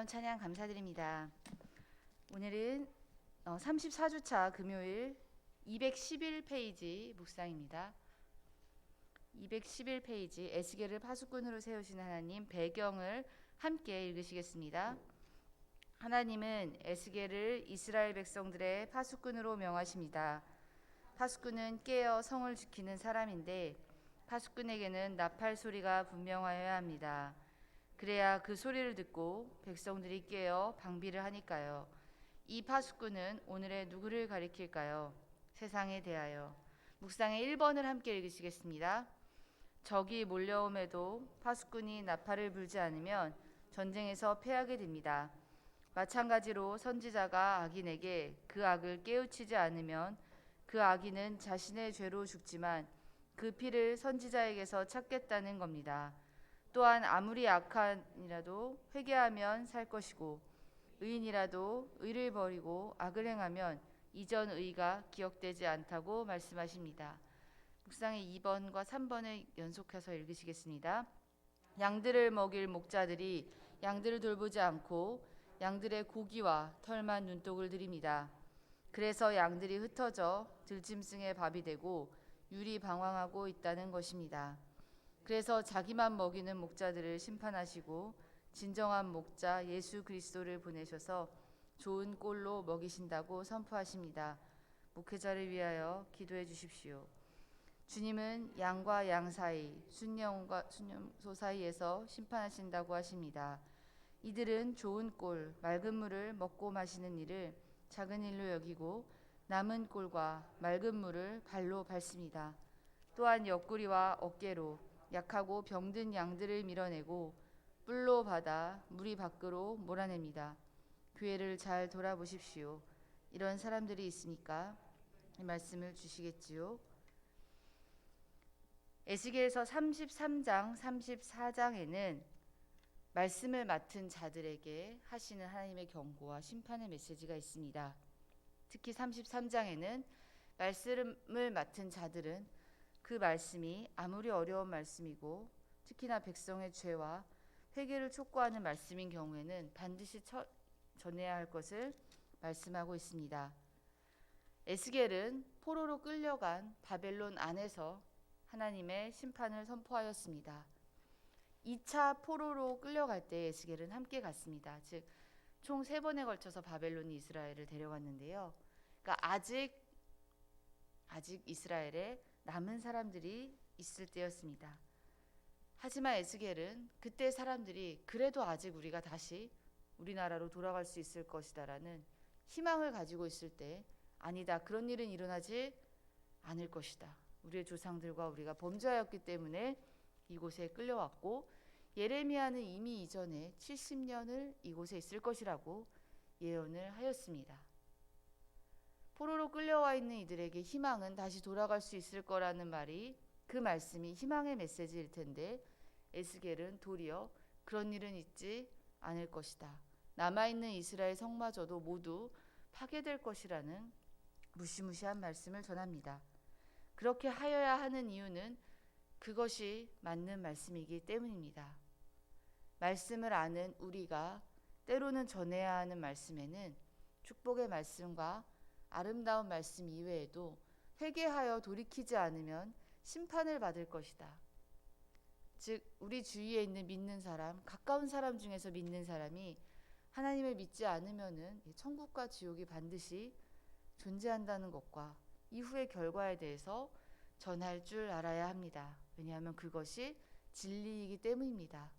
찬양 감사드립니다. 오늘은 34주차 금요일 211페이지 묵상입니다. 211페이지 에스겔을 파수꾼으로 세우신 하나님 배경을 함께 읽으시겠습니다. 하나님은 에스겔을 이스라엘 백성들의 파수꾼으로 명하십니다. 파수꾼은 깨어 성을 지키는 사람인데 파수꾼에게는 나팔 소리가 분명하여야 합니다. 그래야 그 소리를 듣고 백성들이 깨어 방비를 하니까요. 이 파수꾼은 오늘의 누구를 가리킬까요? 세상에 대하여. 묵상의 1번을 함께 읽으시겠습니다. 적이 몰려옴에도 파수꾼이 나팔을 불지 않으면 전쟁에서 패하게 됩니다. 마찬가지로 선지자가 악인에게 그 악을 깨우치지 않으면 그 악인은 자신의 죄로 죽지만 그 피를 선지자에게서 찾겠다는 겁니다. 또한 아무리 악한이라도 회개하면 살 것이고 의인이라도 의를 버리고 악을 행하면 이전 의가 기억되지 않다고 말씀하십니다. 묵상의 2번과 3번을 연속해서 읽으시겠습니다. 양들을 먹일 목자들이 양들을 돌보지 않고 양들의 고기와 털만 눈독을 들입니다. 그래서 양들이 흩어져 들짐승의 밥이 되고 율이 방황하고 있다는 것입니다. 그래서 자기만 먹이는 목자들을 심판하시고 진정한 목자 예수 그리스도를 보내셔서 좋은 꼴로 먹이신다고 선포하십니다. 목회자를 위하여 기도해 주십시오. 주님은 양과 양 사이, 순념과 순념소 사이에서 심판하신다고 하십니다. 이들은 좋은 꼴, 맑은 물을 먹고 마시는 일을 작은 일로 여기고 남은 꼴과 맑은 물을 발로 밟습니다. 또한 옆구리와 어깨로 약하고 병든 양들을 밀어내고 뿔로 받아 무리 밖으로 몰아냅니다. 교회를 잘 돌아보십시오. 이런 사람들이 있으니까 이 말씀을 주시겠지요. 에스겔서 33장, 34장에는 말씀을 맡은 자들에게 하시는 하나님의 경고와 심판의 메시지가 있습니다. 특히 33장에는 말씀을 맡은 자들은 그 말씀이 아무리 어려운 말씀이고 특히나 백성의 죄와 회개를 촉구하는 말씀인 경우에는 반드시 전해야 할 것을 말씀하고 있습니다. 에스겔은 포로로 끌려간 바벨론 안에서 하나님의 심판을 선포하였습니다. 2차 포로로 끌려갈 때 에스겔은 함께 갔습니다. 즉 총 3번에 걸쳐서 바벨론이 이스라엘을 데려갔는데요. 그러니까 아직 이스라엘에 남은 사람들이 있을 때였습니다. 하지만 에스겔은 그때 사람들이 그래도 아직 우리가 다시 우리나라로 돌아갈 수 있을 것이다라는 희망을 가지고 있을 때 아니다. 그런 일은 일어나지 않을 것이다. 우리의 조상들과 우리가 범죄하였기 때문에 이곳에 끌려왔고 예레미야는 이미 이전에 70년을 이곳에 있을 것이라고 예언을 하였습니다. 포로로 끌려와 있는 이들에게 희망은 다시 돌아갈 수 있을 거라는 말이 그 말씀이 희망의 메시지일 텐데 에스겔은 도리어 그런 일은 있지 않을 것이다. 남아있는 이스라엘 성마저도 모두 파괴될 것이라는 무시무시한 말씀을 전합니다. 그렇게 하여야 하는 이유는 그것이 맞는 말씀이기 때문입니다. 말씀을 아는 우리가 때로는 전해야 하는 말씀에는 축복의 말씀과 아름다운 말씀 이외에도 회개하여 돌이키지 않으면 심판을 받을 것이다. 즉 우리 주위에 있는 믿는 사람, 가까운 사람 중에서 믿는 사람이 하나님을 믿지 않으면은 천국과 지옥이 반드시 존재한다는 것과 이후의 결과에 대해서 전할 줄 알아야 합니다. 왜냐하면 그것이 진리이기 때문입니다.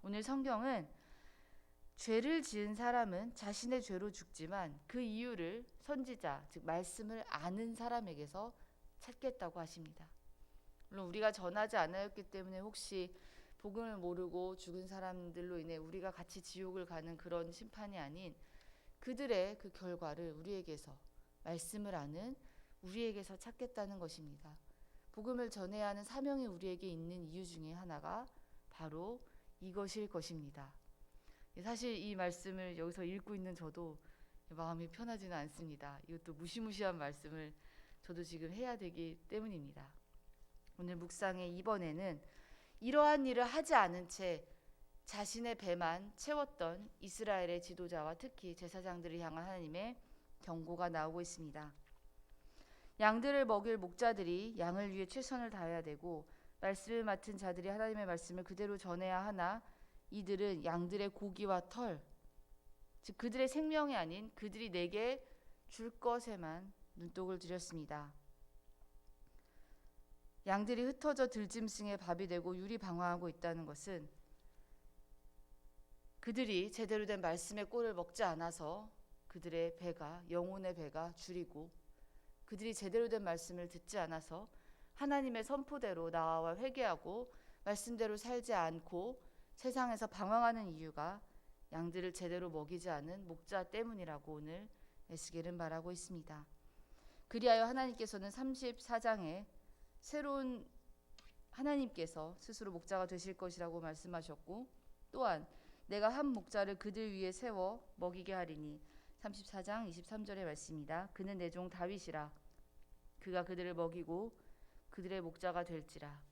오늘 성경은 죄를 지은 사람은 자신의 죄로 죽지만 그 이유를 선지자, 즉 말씀을 아는 사람에게서 찾겠다고 하십니다. 물론 우리가 전하지 않았기 때문에 혹시 복음을 모르고 죽은 사람들로 인해 우리가 같이 지옥을 가는 그런 심판이 아닌 그들의 그 결과를 우리에게서 말씀을 아는 우리에게서 찾겠다는 것입니다. 복음을 전해야 하는 사명이 우리에게 있는 이유 중에 하나가 바로 이것일 것입니다. 사실 이 말씀을 여기서 읽고 있는 저도 마음이 편하지는 않습니다. 이것도 무시무시한 말씀을 저도 지금 해야 되기 때문입니다. 오늘 묵상의 2번에는 이러한 일을 하지 않은 채 자신의 배만 채웠던 이스라엘의 지도자와 특히 제사장들을 향한 하나님의 경고가 나오고 있습니다. 양들을 먹일 목자들이 양을 위해 최선을 다해야 되고 말씀을 맡은 자들이 하나님의 말씀을 그대로 전해야 하나 이들은 양들의 고기와 털, 즉 그들의 생명이 아닌 그들이 내게 줄 것에만 눈독을 들였습니다. 양들이 흩어져 들짐승의 밥이 되고 유리방황하고 있다는 것은 그들이 제대로 된 말씀의 꼴을 먹지 않아서 그들의 배가, 영혼의 배가 줄이고 그들이 제대로 된 말씀을 듣지 않아서 하나님의 선포대로 나아와 회개하고 말씀대로 살지 않고 세상에서 방황하는 이유가 양들을 제대로 먹이지 않은 목자 때문이라고 오늘 에스겔은 말하고 있습니다. 그리하여 하나님께서는 34장에 새로운 하나님께서 스스로 목자가 되실 것이라고 말씀하셨고 또한 내가 한 목자를 그들 위에 세워 먹이게 하리니 34장 23절의 말씀입니다. 그는 내 종 다윗이라 그가 그들을 먹이고 그들의 목자가 될지라.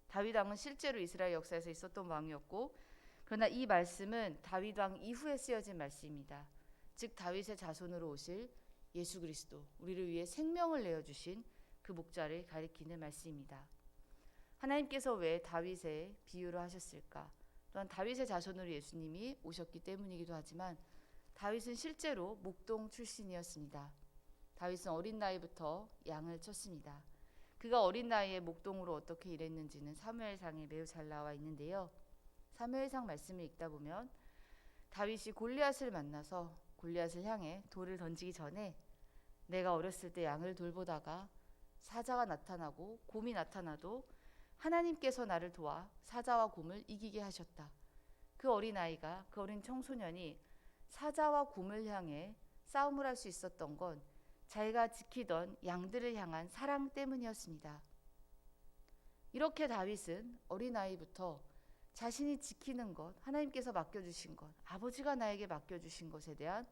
다윗 왕은 실제로 이스라엘 역사에서 있었던 왕이었고 그러나 이 말씀은 다윗 왕 이후에 쓰여진 말씀입니다. 즉 다윗의 자손으로 오실 예수 그리스도, 우리를 위해 생명을 내어주신 그 목자를 가리키는 말씀입니다. 하나님께서 왜 다윗의 비유를 하셨을까? 또한 다윗의 자손으로 예수님이 오셨기 때문이기도 하지만 다윗은 실제로 목동 출신이었습니다. 다윗은 어린 나이부터 양을 쳤습니다. 그가 어린 나이에 목동으로 어떻게 일했는지는 사무엘상에 매우 잘 나와 있는데요. 사무엘상 말씀을 읽다 보면 다윗이 골리앗을 만나서 골리앗을 향해 돌을 던지기 전에 내가 어렸을 때 양을 돌보다가 사자가 나타나고 곰이 나타나도 하나님께서 나를 도와 사자와 곰을 이기게 하셨다. 그 어린아이가, 그 어린 청소년이 사자와 곰을 향해 싸움을 할 수 있었던 건 자기가 지키던 양들을 향한 사랑 때문이었습니다. 이렇게 다윗은 어린아이부터 자신이 지키는 것, 하나님께서 맡겨주신 것, 아버지가 나에게 맡겨주신 것에 대한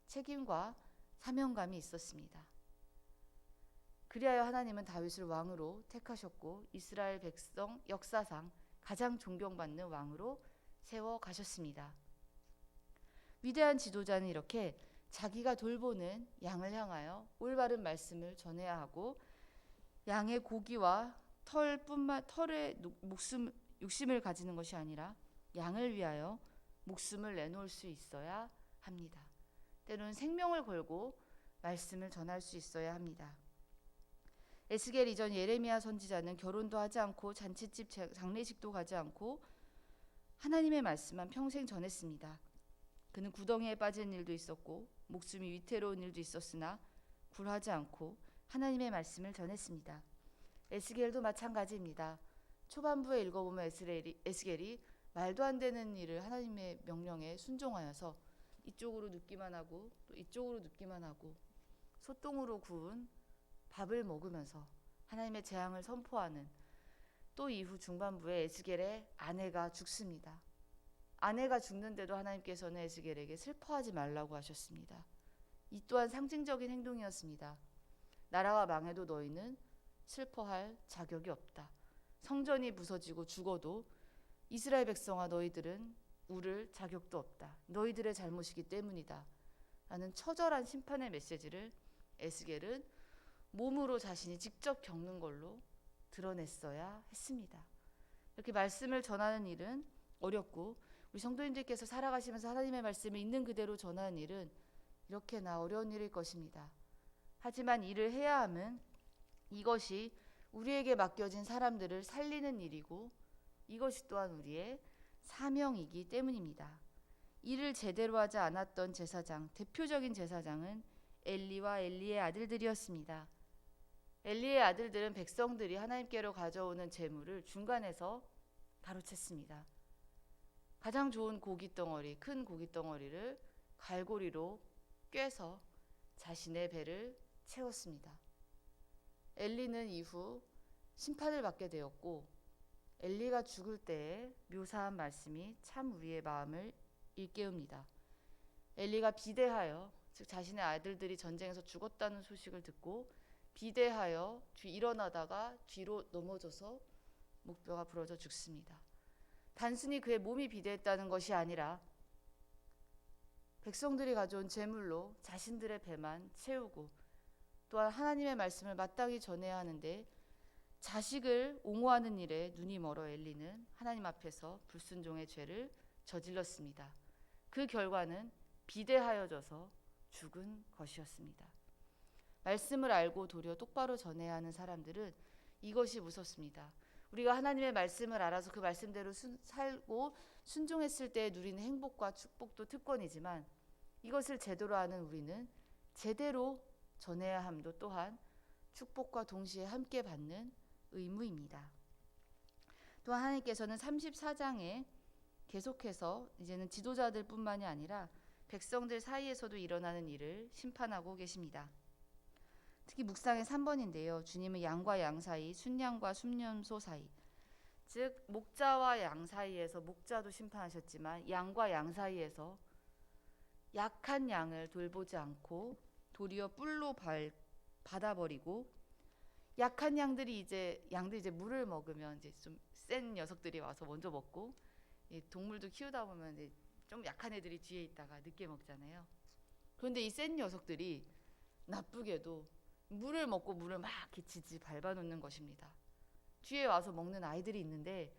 책임과 사명감이 있었습니다. 그리하여 하나님은 다윗을 왕으로 택하셨고 이스라엘 백성 역사상 가장 존경받는 왕으로 세워 가셨습니다. 위대한 지도자는 이렇게 자기가 돌보는 양을 향하여 올바른 말씀을 전해야 하고 양의 고기와 털에 욕심을 가지는 것이 아니라 양을 위하여 목숨을 내놓을 수 있어야 합니다. 때로는 생명을 걸고 말씀을 전할 수 있어야 합니다. 에스겔 이전 예레미야 선지자는 결혼도 하지 않고 잔치집 장례식도 가지 않고 하나님의 말씀만 평생 전했습니다. 그는 구덩이에 빠진 일도 있었고 목숨이 위태로운 일도 있었으나 굴하지 않고 하나님의 말씀을 전했습니다. 에스겔도 마찬가지입니다. 초반부에 읽어보면 에스겔이 말도 안 되는 일을 하나님의 명령에 순종하여서 이쪽으로 눕기만 하고 또 이쪽으로 눕기만 하고 소똥으로 구운 밥을 먹으면서 하나님의 재앙을 선포하는 또 이후 중반부에 에스겔의 아내가 죽습니다. 아내가 죽는데도 하나님께서는 에스겔에게 슬퍼하지 말라고 하셨습니다. 이 또한 상징적인 행동이었습니다. 나라가 망해도 너희는 슬퍼할 자격이 없다. 성전이 부서지고 죽어도 이스라엘 백성아 너희들은 울을 자격도 없다. 너희들의 잘못이기 때문이다. 라는 처절한 심판의 메시지를 에스겔은 몸으로 자신이 직접 겪는 걸로 드러냈어야 했습니다. 이렇게 말씀을 전하는 일은 어렵고 우리 성도님들께서 살아가시면서 하나님의 말씀을 있는 그대로 전하는 일은 이렇게나 어려운 일일 것입니다. 하지만 일을 해야 함은 이것이 우리에게 맡겨진 사람들을 살리는 일이고 이것이 또한 우리의 사명이기 때문입니다. 일을 제대로 하지 않았던 제사장, 대표적인 제사장은 엘리와 엘리의 아들들이었습니다. 엘리의 아들들은 백성들이 하나님께로 가져오는 제물을 중간에서 가로챘습니다. 가장 좋은 고깃덩어리, 큰 고깃덩어리를 갈고리로 꿰서 자신의 배를 채웠습니다. 엘리는 이후 심판을 받게 되었고 엘리가 죽을 때에 묘사한 말씀이 참 우리의 마음을 일깨웁니다. 엘리가 비대하여, 즉 자신의 아들들이 전쟁에서 죽었다는 소식을 듣고 비대하여 일어나다가 뒤로 넘어져서 목뼈가 부러져 죽습니다. 단순히 그의 몸이 비대했다는 것이 아니라 백성들이 가져온 제물로 자신들의 배만 채우고, 또한 하나님의 말씀을 마땅히 전해야 하는데 자식을 옹호하는 일에 눈이 멀어 엘리는 하나님 앞에서 불순종의 죄를 저질렀습니다. 그 결과는 비대하여져서 죽은 것이었습니다. 말씀을 알고 도리어 똑바로 전해야 하는 사람들은 이것이 무섭습니다. 우리가 하나님의 말씀을 알아서 그 말씀대로 살고 순종했을 때 누리는 행복과 축복도 특권이지만, 이것을 제대로 아는 우리는 제대로 전해야 함도 또한 축복과 동시에 함께 받는 의무입니다. 또한 하나님께서는 34장에 계속해서 이제는 지도자들 뿐만이 아니라 백성들 사이에서도 일어나는 일을 심판하고 계십니다. 특히 묵상의 3번인데요. 주님은 양과 양 사이, 순양과 순염소 사이, 즉 목자와 양 사이에서 목자도 심판하셨지만 양과 양 사이에서 약한 양을 돌보지 않고 도리어 뿔로 받아버리고, 약한 양들이 이제 물을 먹으면 이제 좀 센 녀석들이 와서 먼저 먹고, 동물도 키우다 보면 이제 좀 약한 애들이 뒤에 있다가 늦게 먹잖아요. 그런데 이 센 녀석들이 나쁘게도 물을 먹고 물을 막 이렇게 지지 밟아놓는 것입니다. 뒤에 와서 먹는 아이들이 있는데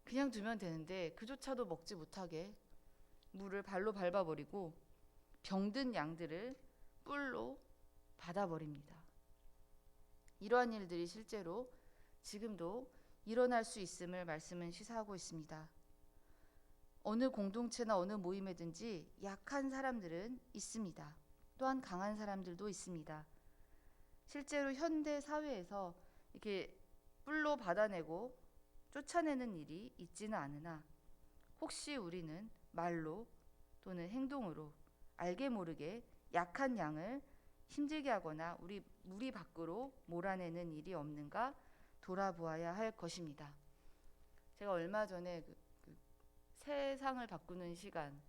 그냥 두면 되는데 그조차도 먹지 못하게 물을 발로 밟아버리고 병든 양들을 뿔로 받아버립니다. 이러한 일들이 실제로 지금도 일어날 수 있음을 말씀은 시사하고 있습니다. 어느 공동체나 어느 모임에든지 약한 사람들은 있습니다. 또한 강한 사람들도 있습니다. 실제로 현대 사회에서 이렇게 뿔로 받아내고 쫓아내는 일이 있지는 않으나, 혹시 우리는 말로 또는 행동으로 알게 모르게 약한 양을 힘들게 하거나 우리 무리 밖으로 몰아내는 일이 없는가 돌아보아야 할 것입니다. 제가 얼마 전에 세상을 바꾸는 시간,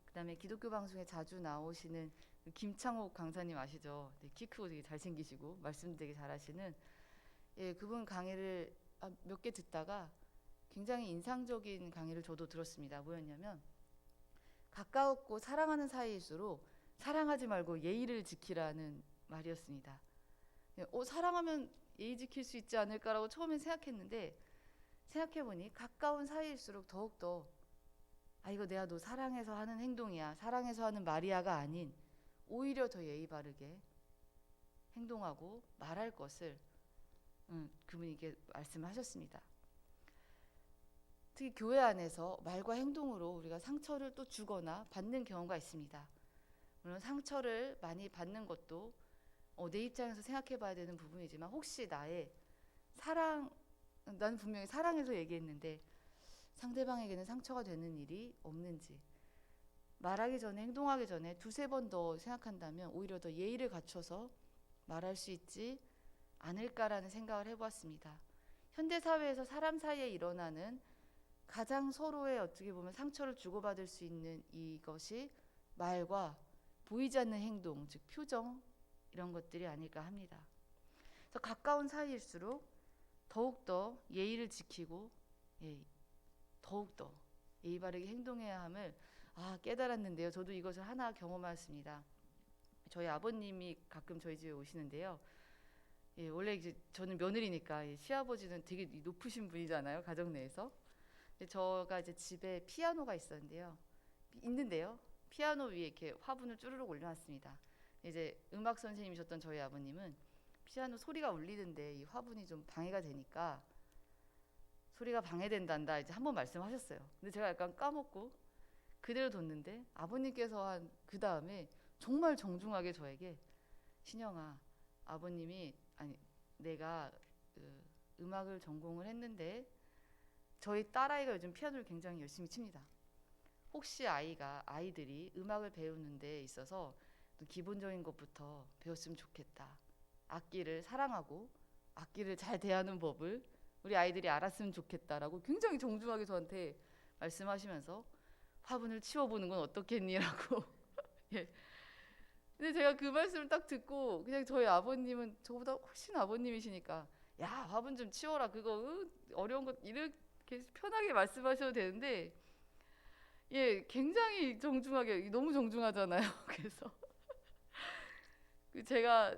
그 다음에 기독교 방송에 자주 나오시는 김창옥 강사님 아시죠? 네, 키 크고 되게 잘생기시고 말씀 되게 잘하시는, 그분 강의를 몇 개 듣다가 굉장히 인상적인 강의를 저도 들었습니다. 뭐였냐면, 가까웠고 사랑하는 사이일수록 사랑하지 말고 예의를 지키라는 말이었습니다. 사랑하면 예의 지킬 수 있지 않을까라고 처음엔 생각했는데, 생각해보니 가까운 사이일수록 더욱더 이거 내가 너 사랑해서 하는 행동이야, 사랑해서 하는 말이야가 아닌 오히려 더 예의 바르게 행동하고 말할 것을 그분이 이렇게 말씀하셨습니다. 특히 교회 안에서 말과 행동으로 우리가 상처를 또 주거나 받는 경우가 있습니다. 물론 상처를 많이 받는 것도 내 입장에서 생각해 봐야 되는 부분이지만, 혹시 나는 분명히 사랑해서 얘기했는데 상대방에게는 상처가 되는 일이 없는지, 말하기 전에 행동하기 전에 두세 번 더 생각한다면 오히려 더 예의를 갖춰서 말할 수 있지 않을까라는 생각을 해보았습니다. 현대사회에서 사람 사이에 일어나는 가장 서로의 어떻게 보면 상처를 주고받을 수 있는 이것이 말과 보이지 않는 행동, 즉 표정, 이런 것들이 아닐까 합니다. 그래서 가까운 사이일수록 더욱더 예의를 지키고 더욱더 예의 바르게 행동해야 함을 깨달았는데요. 저도 이것을 하나 경험했습니다. 저희 아버님이 가끔 저희 집에 오시는데요. 원래 이제 저는 며느리니까 시아버지는 되게 높으신 분이잖아요, 가정 내에서. 저가 이제 집에 피아노가 있는데요. 피아노 위에 이렇게 화분을 쭈르륵 올려놨습니다. 이제 음악 선생님이셨던 저희 아버님은 피아노 소리가 울리는데 이 화분이 좀 방해가 되니까, 소리가 방해된단다 이제 한번 말씀하셨어요. 근데 제가 약간 까먹고 그대로 뒀는데, 아버님께서 그 다음에 정말 정중하게 저에게, 신영아, 내가 음악을 전공을 했는데 저희 딸아이가 요즘 피아노를 굉장히 열심히 칩니다. 혹시 아이들이 음악을 배우는 데 있어서 기본적인 것부터 배웠으면 좋겠다. 악기를 사랑하고 악기를 잘 대하는 법을 우리 아이들이 알았으면 좋겠다라고 굉장히 정중하게 저한테 말씀하시면서, 화분을 치워보는 건 어떻겠니라고. 예. 근데 제가 그 말씀을 딱 듣고, 그냥 저희 아버님은 저보다 훨씬 아버님이시니까, 야, 화분 좀 치워라, 그거 어려운 것 이렇게 이렇게 편하게 말씀하셔도 되는데 예, 굉장히 정중하게 너무 정중하잖아요. 그래서 제가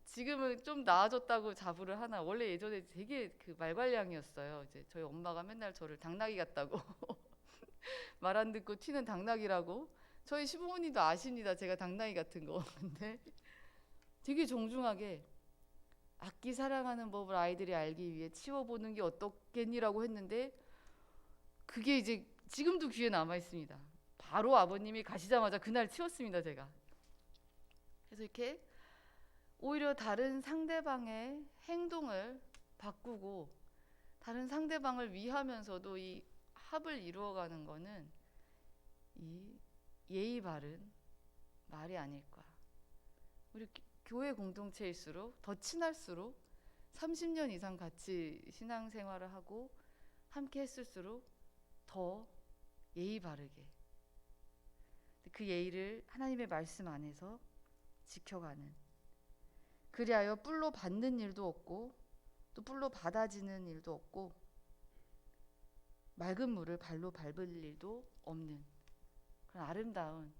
지금은 좀 나아졌다고 자부를 하나 원래 예전에 되게 그 말괄량이었어요. 이제 저희 엄마가 맨날 저를 당나귀 같다고 말 안 듣고 튀는 당나귀라고 저희 시부모님도 아십니다. 제가 당나귀 같은 거. 근데 되게 정중하게 악기 사랑하는 법을 아이들이 알기 위해 치워보는 게 어떻겠니라고 했는데 그게 이제 지금도 귀에 남아 있습니다. 바로 아버님이 가시자마자 그날 치웠습니다. 제가. 그래서 이렇게 오히려 다른 상대방의 행동을 바꾸고 다른 상대방을 위하면서도 이 합을 이루어가는 거는 이 예의 바른 말이 아닐까. 우리 교회 공동체일수록 더 친할수록 30년 이상 같이 신앙생활을 하고 함께 했을수록 더 예의 바르게 그 예의를 하나님의 말씀 안에서 지켜가는, 그리하여 뿔로 받는 일도 없고 또 뿔로 받아지는 일도 없고 맑은 물을 발로 밟을 일도 없는 그런 아름다운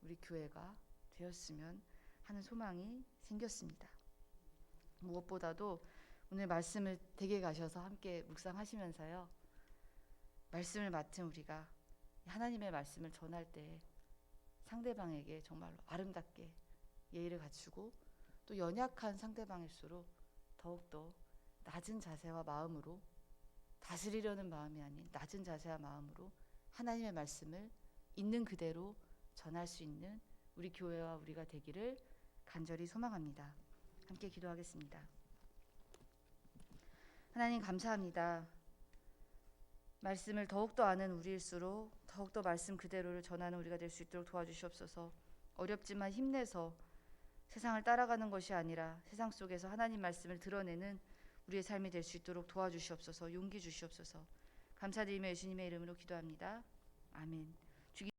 우리 교회가 되었으면 하는 소망이 생겼습니다. 무엇보다도 오늘 말씀을 댁에 가셔서 함께 묵상하시면서요, 말씀을 맡은 우리가 하나님의 말씀을 전할 때 상대방에게 정말로 아름답게 예의를 갖추고 또 연약한 상대방일수록 더욱더 낮은 자세와 마음으로, 다스리려는 마음이 아닌 낮은 자세와 마음으로 하나님의 말씀을 있는 그대로 전할 수 있는 우리 교회와 우리가 되기를 간절히 소망합니다. 함께 기도하겠습니다. 하나님 감사합니다. 말씀을 더욱더 아는 우리일수록 더욱더 말씀 그대로를 전하는 우리가 될 수 있도록 도와주시옵소서. 어렵지만 힘내서 세상을 따라가는 것이 아니라 세상 속에서 하나님 말씀을 드러내는 우리의 삶이 될 수 있도록 도와주시옵소서. 용기 주시옵소서. 감사드리며 예수님의 이름으로 기도합니다. 아멘.